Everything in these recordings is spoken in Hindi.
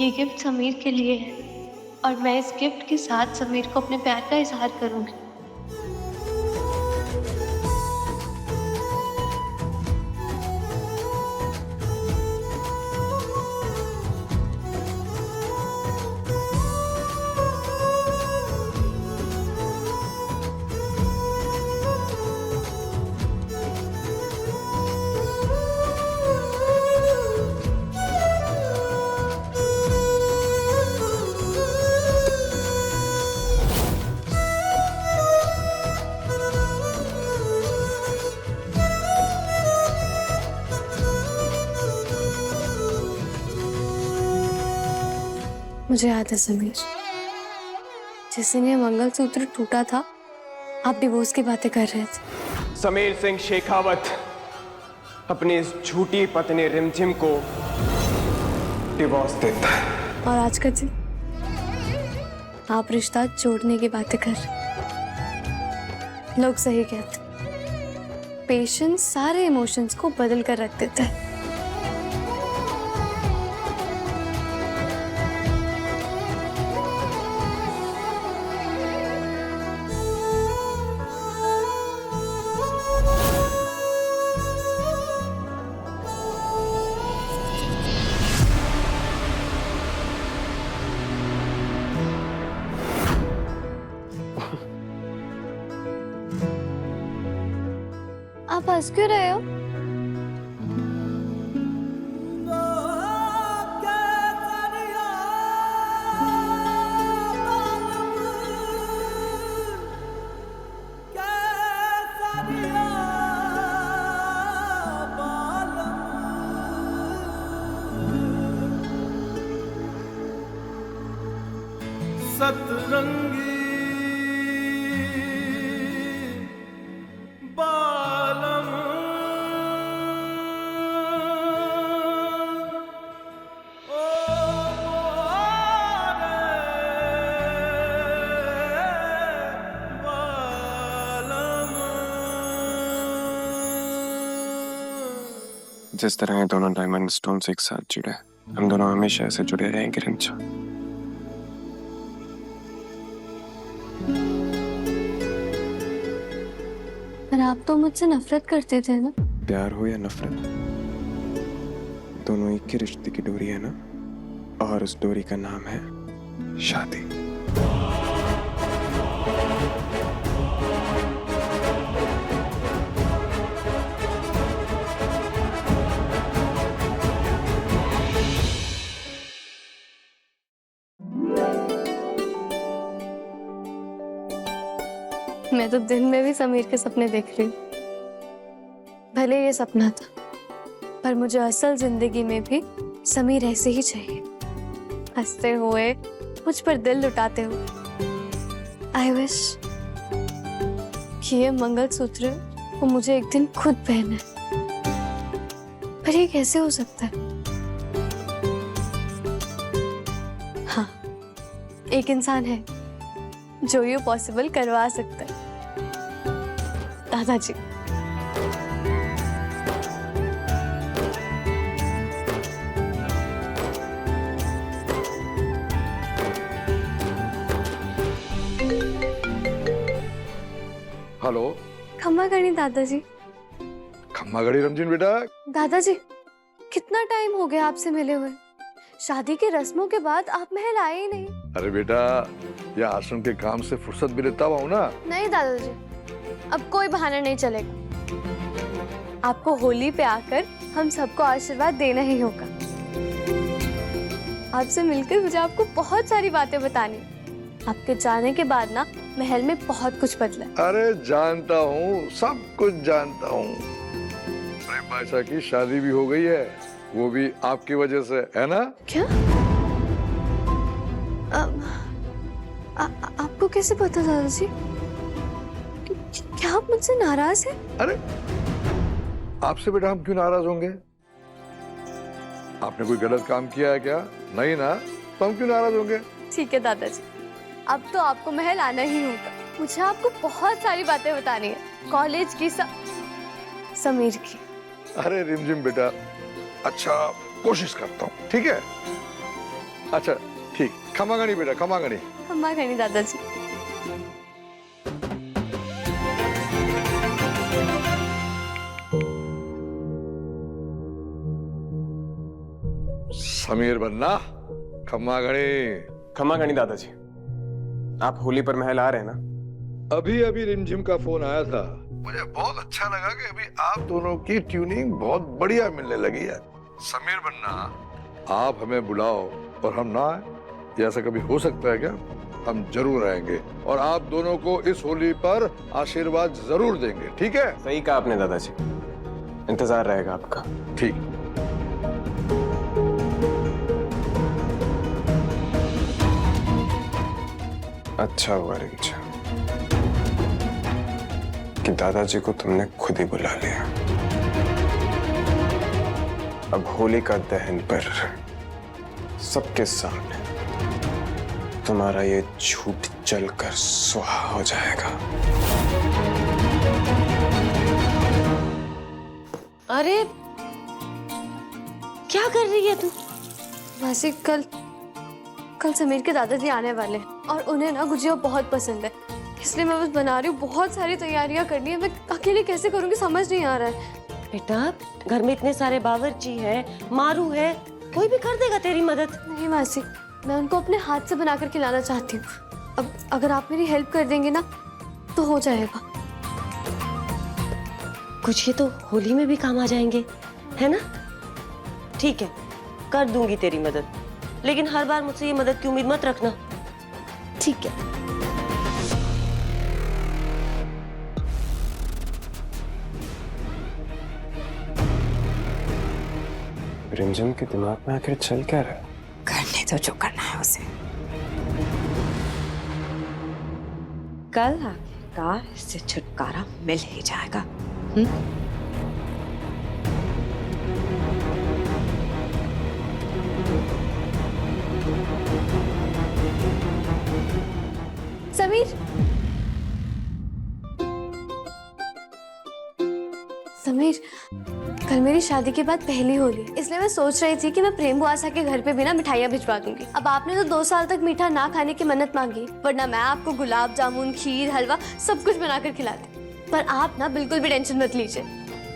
ये गिफ्ट समीर के लिए है और मैं इस गिफ्ट के साथ समीर को अपने प्यार का इजहार करूंगी। मुझे याद है समीर, जिस दिन ये मंगलसूत्र टूटा था आप डिवोर्स की बातें कर रहे थे। समीर सिंह शेखावत अपनी इस झूठी पत्नी रिमझिम को डिवोर्स देता है। और आज का दिन आप रिश्ता जोड़ने की बातें कर रहे। लोग सही कहते, पेशेंस सारे इमोशंस को बदल कर रख देता है। आप हंस क्यों रहे हो? सतरंगी बालम ओ बालम। जिस तरह ये दोनों डायमंड स्टोन से एक साथ जुड़े, हम दोनों हमेशा ऐसे जुड़े रहेंगे रिमझिम। पर आप तो मुझसे नफरत करते थे ना? प्यार हो या नफरत, दोनों एक ही रिश्ते की डोरी है ना, और उस डोरी का नाम है शादी। मैं तो दिन में भी समीर के सपने देख रही हूँ। भले ये सपना था, पर मुझे असल जिंदगी में भी समीर ऐसे ही चाहिए, हंसते हुए, मुझ पर दिल लुटाते हुए। आई विश कि ये मंगलसूत्र वो मुझे एक दिन खुद पहने। पर ये कैसे हो सकता है? हाँ, एक इंसान है जो ये पॉसिबल करवा सकता है, दादाजी। हेलो। खम्मा गणी दादाजी। खम्मा गड़ी रमजीन बेटा। दादाजी, कितना टाइम हो गया आपसे मिले हुए। शादी की रस्मों के बाद आप महल आए ही नहीं। अरे बेटा, ये आश्रम के काम से फुर्सत भी लेता हुआ हूँ ना। नहीं दादाजी, अब कोई बहाना नहीं चलेगा। आपको होली पे आकर हम सबको आशीर्वाद देना ही होगा। आपसे मिलकर मुझे आपको बहुत सारी बातें बतानी। आपके जाने के बाद ना महल में बहुत कुछ बदला। अरे जानता हूँ, सब कुछ जानता हूँ। प्रेम बादशाह की शादी भी हो गई है, वो भी आपकी वजह से, है ना? क्या? आपको कैसे पता दादाजी? क्या आप मुझसे नाराज हैं? अरे आपसे बेटा हम क्यों नाराज होंगे? आपने कोई गलत काम किया है क्या? नहीं ना, तो हम क्यों नाराज होंगे? ठीक है दादाजी, अब तो आपको महल आना ही होगा। मुझे आपको बहुत सारी बातें बतानी है, कॉलेज की, समीर की। अरे रिमझिम बेटा, अच्छा कोशिश करता हूँ, ठीक है? अच्छा ठीक, खमागणी बेटा खमागणी। अम्मा कहनी दादाजी। समीर बनना, खमागणी। खमा गणी दादाजी। आप होली पर महल आ रहे हैं ना? अभी अभी रिमझिम का फोन आया था, मुझे बहुत अच्छा लगा कि अभी आप दोनों की ट्यूनिंग बहुत बढ़िया मिलने लगी है। समीर बनना, आप हमें बुलाओ और हम ना आए, ये ऐसा कभी हो सकता है क्या? हम जरूर आएंगे और आप दोनों को इस होली पर आशीर्वाद जरूर देंगे, ठीक है? सही कहा आपने दादाजी, इंतजार रहेगा आपका। ठीक। अच्छा हुआ रिंझिम कि दादाजी को तुमने खुद ही बुला लिया। अब होलिका दहन पर सबके सामने तुम्हारा ये झूठ जलकर सुहा हो जाएगा। अरे क्या कर रही है तू? मासी कल समीर के दादाजी आने वाले हैं और उन्हें ना गुजिया बहुत पसंद है, इसलिए मैं बस बना रही हूँ। बहुत सारी तैयारियां करनी है, मैं अकेले कैसे करूँगी समझ नहीं आ रहा है। बेटा घर में इतने सारे बावर्ची है, मारू है, कोई भी कर देगा तेरी मदद। नहीं मासी, मैं उनको अपने हाथ से बनाकर खिलाना चाहती हूँ। अब अगर आप मेरी हेल्प कर देंगे ना तो हो जाएगा। कुछ ये तो होली में भी काम आ जाएंगे, है ना? ठीक है, कर दूंगी तेरी मदद, लेकिन हर बार मुझसे ये मदद की उम्मीद मत रखना। ठीक है। रिमझिम के दिमाग में आखिर चल क्या रहा है? करने तो जो करना है उसे। कल आखिरकार इससे छुटकारा मिल ही जाएगा। समीर, समीर, कल मेरी शादी के बाद पहली होली, इसलिए मैं सोच रही थी कि मैं प्रेम बुआसा के घर पे भी ना मिठाइयाँ भिजवा दूंगी। अब आपने तो 2 साल तक मीठा ना खाने की मन्नत मांगी, वरना मैं आपको गुलाब जामुन, खीर, हलवा सब कुछ बनाकर खिलाती। पर आप ना बिल्कुल भी टेंशन मत लीजिए,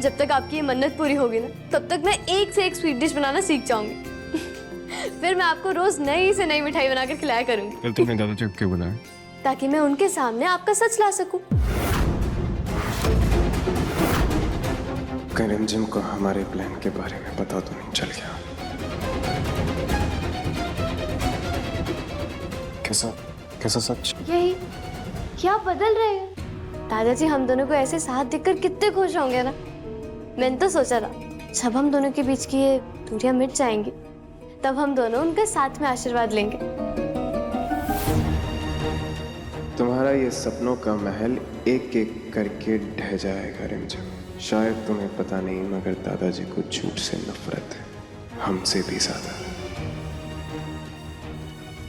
जब तक आपकी ये मन्नत पूरी होगी ना तब तक मैं एक से एक स्वीट डिश बनाना सीख जाऊंगी। फिर मैं आपको रोज नई से नई मिठाई बनाकर खिलाया करूंगी। कल तुमने दादाजी को क्यों बुलाया? ताकि मैं उनके सामने आपका सच ला सकूं। कहीं रिमझिम को हमारे प्लान के बारे में पता तो नहीं चल गया? कैसा सच? यही क्या बदल रहे हैं दादाजी? हम दोनों को ऐसे साथ देखकर कितने खुश होंगे ना। मैंने तो सोचा था जब हम दोनों के बीच की ये दूरियां मिट जाएंगी तब हम दोनों उनके साथ में आशीर्वाद लेंगे। तुम्हारा ये सपनों का महल एक एक करके ढह जाएगा रिमझिम। शायद तुम्हें पता नहीं, मगर दादाजी को झूठ से नफरत है, हमसे भी ज्यादा।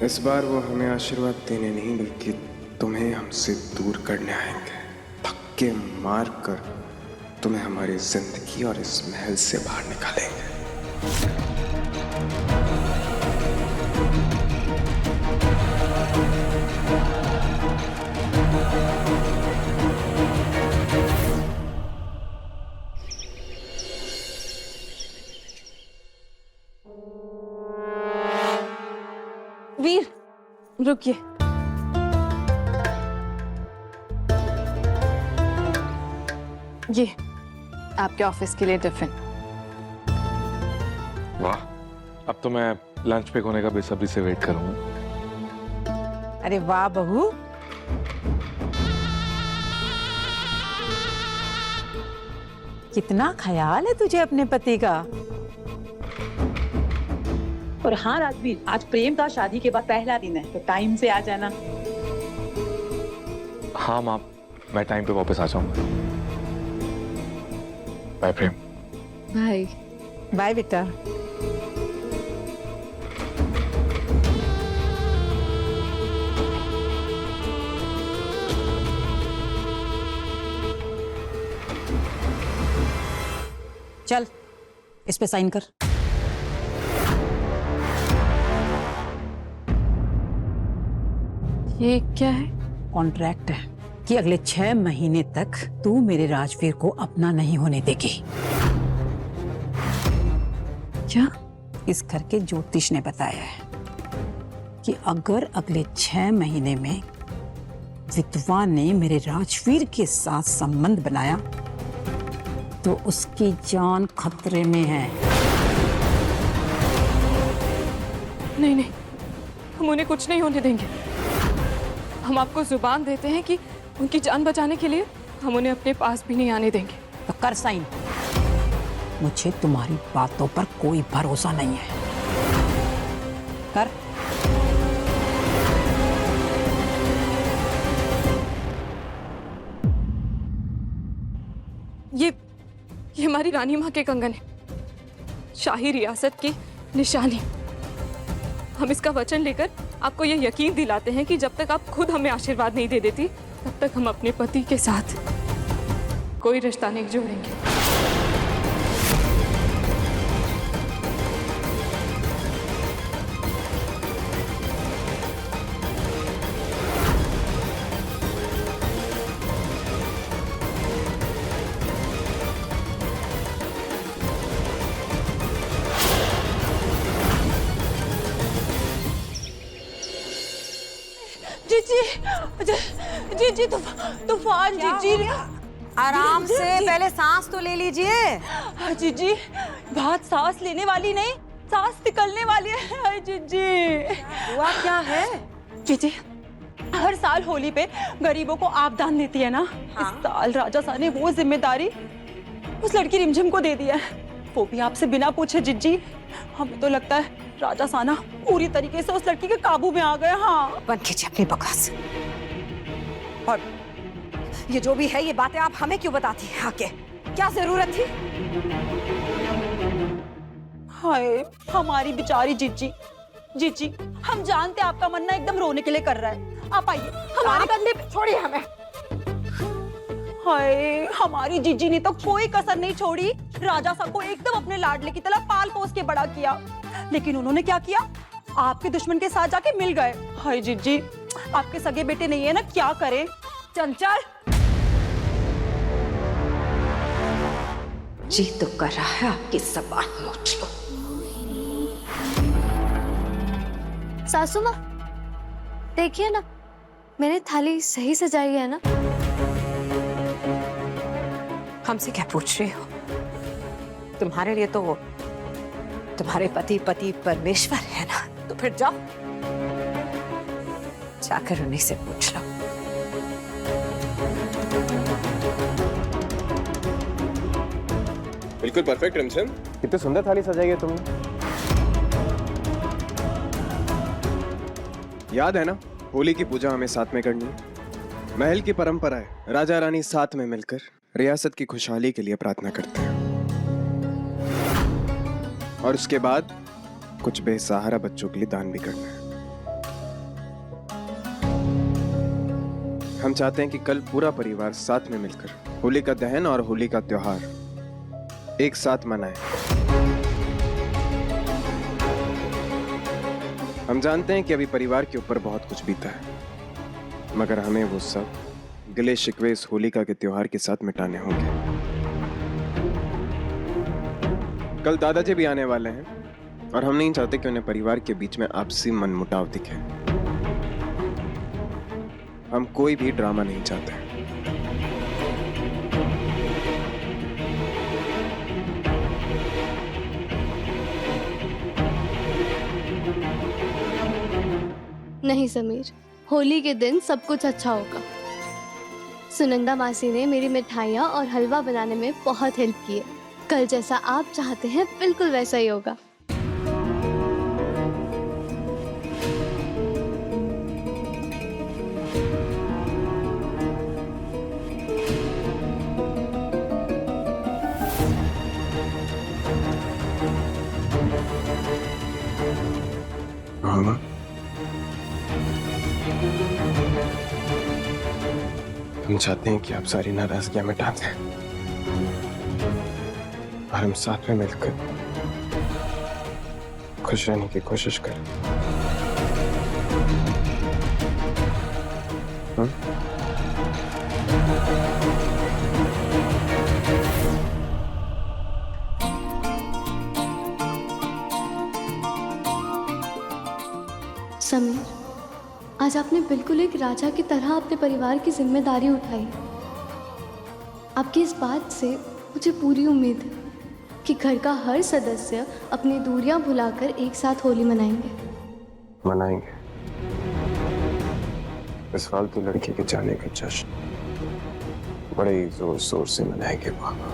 इस बार वो हमें आशीर्वाद देने नहीं बल्कि तुम्हें हमसे दूर करने आएंगे। धक्के मार कर तुम्हें हमारी जिंदगी और इस महल से बाहर निकालेंगे। वीर रुकिए। ये आपके ऑफिस के लिए टिफिन। वाह, अब तो मैं लंच ब्रेक होने का बेसब्री से वेट करूंगा। अरे वाह बहू, कितना ख्याल है तुझे अपने पति का। और हाँ राजवीर, आज प्रेम का शादी के बाद पहला दिन है, तो टाइम से आ जाना। हाँ माँ, मैं टाइम पे वापस आ जाऊंगा। बाय प्रेम। बाय बाय बेटा। चल इस पे साइन कर। ये क्या है? कॉन्ट्रैक्ट है कि अगले 6 महीने तक तू मेरे राजवीर को अपना नहीं होने देगी। क्या? इस घर के ज्योतिष ने बताया है कि अगर अगले 6 महीने में विधवा ने मेरे राजवीर के साथ संबंध बनाया तो उसकी जान खतरे में है। नहीं नहीं, हम उन्हें कुछ नहीं होने देंगे। हम आपको जुबान देते हैं कि उनकी जान बचाने के लिए हम उन्हें अपने पास भी नहीं आने देंगे। तो कर साइन। मुझे तुम्हारी बातों पर कोई भरोसा नहीं है। कर। ये हमारी रानी माँ के कंगन है, शाही रियासत की निशानी। हम इसका वचन लेकर आपको यह यकीन दिलाते हैं कि जब तक आप खुद हमें आशीर्वाद नहीं दे देती तब तक हम अपने पति के साथ कोई रिश्ता नहीं जोड़ेंगे। जी तूफान जी आराम से पहले सांस तो ले लीजिए। जी बात सांस लेने वाली नहीं, सांस निकलने वाली है। जी हुआ क्या है? जी हर साल होली पे गरीबों को आप दान देती है ना, इस साल राजा सा ने वो जिम्मेदारी उस लड़की रिमझिम को दे दिया है, वो भी आपसे बिना पूछे। जिज्जी हमें तो लगता है राजा साना पूरी तरीके से उस लड़की के काबू में आ गया। हाँ बंद कीजिए अपनी बकवास। और ये जो भी है ये बातें आप हमें क्यों बताती हैं आके? क्या जरूरत थी? हाय हमारी बेचारी जीजी हम जानते हैं आपका मन ना एकदम रोने के लिए कर रहा है। आप आइए हमारे कंधे पे, छोड़िए हमें। हाय हमारी जीजी ने तो कोई कसर नहीं छोड़ी, राजा साहब को एकदम अपने लाडले की तरह पाल पोस के बड़ा किया, लेकिन उन्होंने क्या किया, आपके दुश्मन के साथ जाके मिल गए। हाय जीजी आपके सगे बेटे नहीं है ना, क्या करें। चंचल जी तो कर रहा है आपकी जबान नोच लो। सासू माँ देखिए ना, मैंने थाली सही सजाई है ना? हमसे क्या पूछ रही हो? तुम्हारे लिए तो तुम्हारे पति परमेश्वर है ना, तो फिर जाओ जाकर उन्हीं से पूछ लो। बिल्कुल परफेक्ट रिमझिम, कितनी सुंदर थाली सजाई है तुमने। याद है ना, होली की पूजा हमें साथ में करनी है। महल की परंपरा है, राजा रानी साथ में मिलकर रियासत की खुशहाली के लिए प्रार्थना करते हैं, और उसके बाद कुछ बेसहारा बच्चों के लिए दान भी करना है। हम चाहते हैं कि कल पूरा परिवार साथ में मिलकर होली का दहन और होली का त्योहार एक साथ मनाएं। हम जानते हैं कि अभी परिवार के ऊपर बहुत कुछ बीता है, मगर हमें वो सब गिले शिकवे इस होलिका के त्योहार के साथ मिटाने होंगे। कल दादाजी भी आने वाले हैं और हम नहीं चाहते कि उन्हें परिवार के बीच में आपसी मनमुटाव दिखे। हम कोई भी ड्रामा नहीं चाहते। नहीं समीर, होली के दिन सब कुछ अच्छा होगा। सुनंदा मासी ने मेरी मिठाइयाँ और हलवा बनाने में बहुत हेल्प की है। कल जैसा आप चाहते हैं बिल्कुल वैसा ही होगा। मामा, हम चाहते हैं कि आप सारी नाराजगियां मिटा दें और हम साथ में मिलकर खुश रहने की कोशिश करें। समीर, आज आपने बिल्कुल एक राजा की तरह अपने परिवार की जिम्मेदारी उठाई। आपकी इस बात से मुझे पूरी उम्मीद है कि घर का हर सदस्य अपनी दूरियां भुलाकर एक साथ होली मनाएंगे। मनाएंगे। इस फालतू लड़की के जाने का जश्न बड़े ही जोर शोर से मनाएंगे पापा।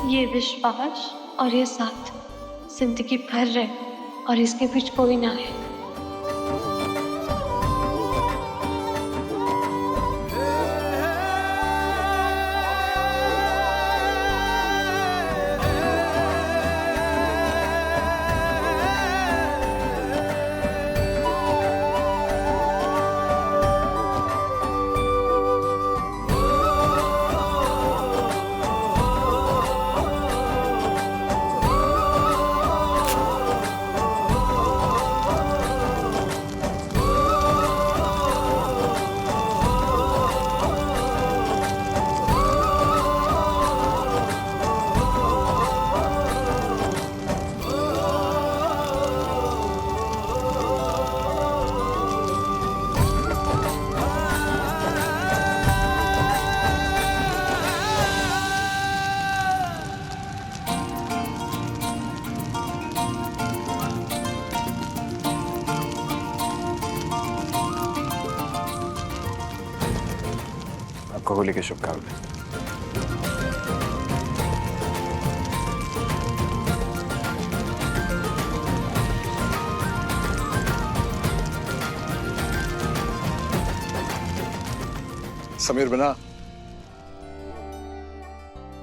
ये विश्वास और ये साथ जिंदगी भर रहे और इसके बीच कोई ना है। आपको होली की शुभकामनाएं। समीर बना,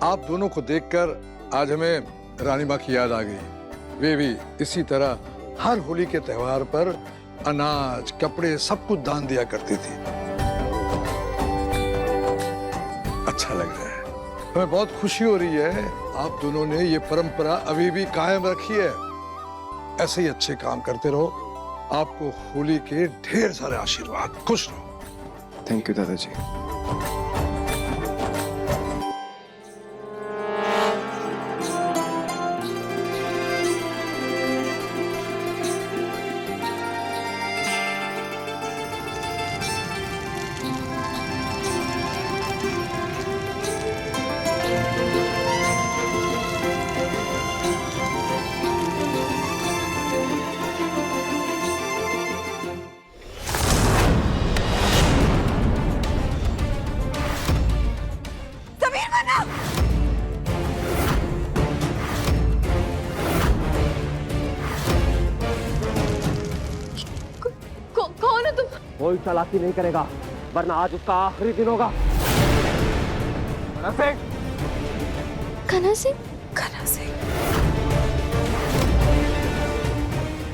आप दोनों को देखकर आज हमें रानी माँ की याद आ गई। वे भी इसी तरह हर होली के त्योहार पर अनाज, कपड़े सब कुछ दान दिया करती थी। अच्छा लग रहा है, हमें बहुत खुशी हो रही है आप दोनों ने ये परंपरा अभी भी कायम रखी है। ऐसे ही अच्छे काम करते रहो। आपको होली के ढेर सारे आशीर्वाद। खुश रहो। थैंक यू दादाजी। कौन हो तुम? कोई चालाकी नहीं करेगा, वरना आज उसका आखिरी दिन होगा। कन्हा सिंह? कन्हा सिंह?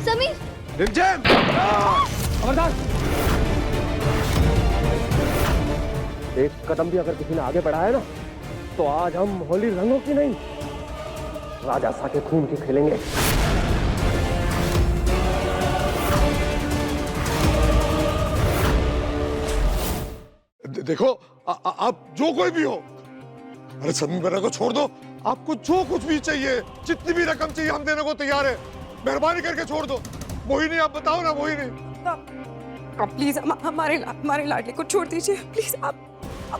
समीर! रिमझिम! खबरदार! एक कदम भी अगर किसी ने आगे बढ़ाया ना, तो आज हम होली रंगों की नहीं, राजा सा के खून की खेलेंगे। देखो आप जो कोई भी हो, अरे समीर बना को छोड़ दो। आपको जो कुछ भी चाहिए, जितनी भी रकम चाहिए, हम देने को तैयार है। मेहरबानी करके छोड़ दो। मोहिनी, आप बताओ ना मोहिनी। आप प्लीज हमारे लाडले को छोड़ दीजिए प्लीज। आप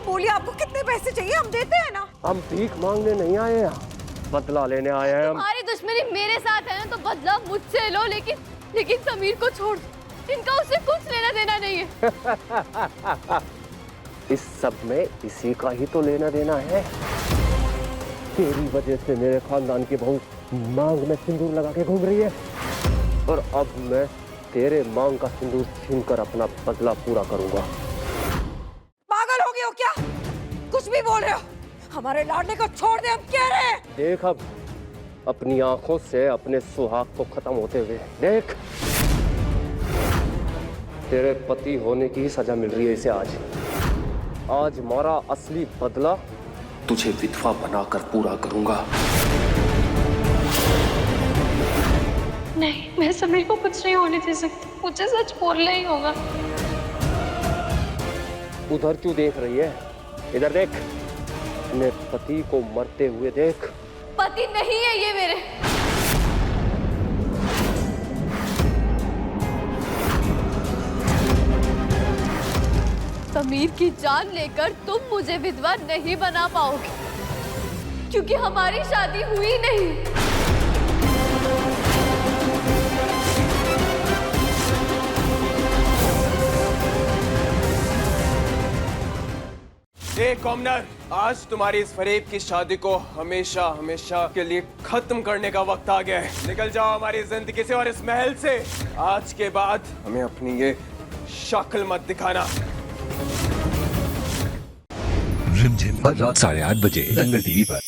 बोलिए, आपको कितने पैसे चाहिए, हम देते हैं ना। हम भीख मांगने नहीं आए हैं, बदला लेने आए हैं हम। तुम्हारी दुश्मनी मेरे साथ है ना, तो बदला मुझसे लो, लेकिन समीर को छोड़ दो। इनका उससे कुछ लेना देना नहीं है। इस सब में इसी का ही तो लेना देना है। तेरी वजह से मेरे खानदान की बहू मांग में सिंदूर लगा के घूम रही है, और अब मैं तेरे मांग का सिंदूर छीनकर अपना बदला पूरा करूंगा। पागल हो गए हो क्या? कुछ भी बोल रहे हो? हमारे लाडले को छोड़ दे, हम कह रहे हैं। देख अब अपनी आंखों से अपने सुहाग को खत्म होते हुए देख। तेरे पति होने की ही सजा मिल रही है इसे आज। आज हमारा असली बदला तुझे विधवा बनाकर पूरा करूंगा। नहीं, मैं समीर को कुछ नहीं होने दे सकती। मुझे सच बोलना ही होगा। उधर क्यों देख रही है? इधर देख, अपने पति को मरते हुए देख। पति नहीं है ये मेरे। समीर की जान लेकर तुम मुझे विधवा नहीं बना पाओगे, क्योंकि हमारी शादी हुई नहीं। कॉमनर, आज तुम्हारी इस फरेब की शादी को हमेशा हमेशा के लिए खत्म करने का वक्त आ गया है। निकल जाओ हमारी जिंदगी से और इस महल से। आज के बाद हमें अपनी ये शक्ल मत दिखाना। रिमझिम, रात 8:30 बजे दंगल टीवी पर।